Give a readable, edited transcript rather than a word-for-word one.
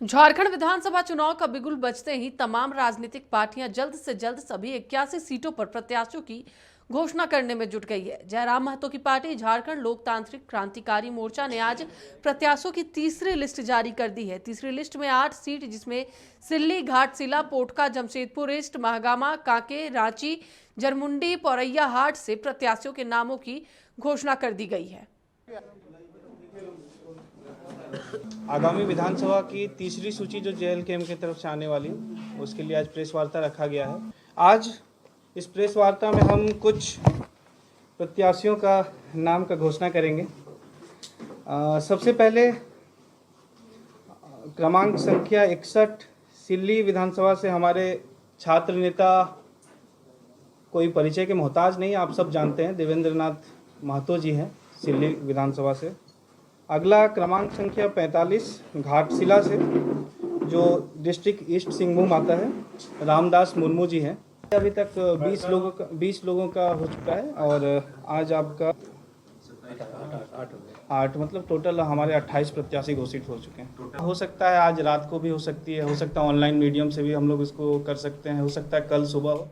झारखंड विधानसभा चुनाव का बिगुल बजते ही तमाम राजनीतिक पार्टियां जल्द से जल्द सभी 81 सीटों पर प्रत्याशियों की घोषणा करने में जुट गई है। जयराम महतो की पार्टी झारखंड लोकतांत्रिक क्रांतिकारी मोर्चा ने आज प्रत्याशियों की तीसरी लिस्ट जारी कर दी है। तीसरी लिस्ट में 8 सीट, जिसमें सिल्ली, घाटशिला, पोटका, जमशेदपुर ईस्ट, महागामा, कांके, रांची, जरमुंडी, पौरैया हाट से प्रत्याशियों के नामों की घोषणा कर दी गई है। आगामी विधानसभा की तीसरी सूची जो जेएलकेएम की तरफ से आने वाली है, उसके लिए आज प्रेस वार्ता रखा गया है। आज इस प्रेस वार्ता में हम कुछ प्रत्याशियों का नाम का घोषणा करेंगे। सबसे पहले क्रमांक संख्या 61 सिल्ली विधानसभा से हमारे छात्र नेता, कोई परिचय के मोहताज नहीं, आप सब जानते हैं, देवेंद्र नाथ महतो जी हैं सिल्ली विधानसभा से। अगला क्रमांक संख्या 45 घाटशिला से, जो डिस्ट्रिक्ट ईस्ट सिंहभूम आता है, रामदास मुर्मू जी हैं। अभी तक 20 लोगों का हो चुका है और आज आपका 8 मतलब टोटल हमारे 28 प्रत्याशी घोषित हो चुके हैं। हो सकता है आज रात को भी हो सकती है, हो सकता है ऑनलाइन मीडियम से भी हम लोग इसको कर सकते हैं, हो सकता है कल सुबह हो।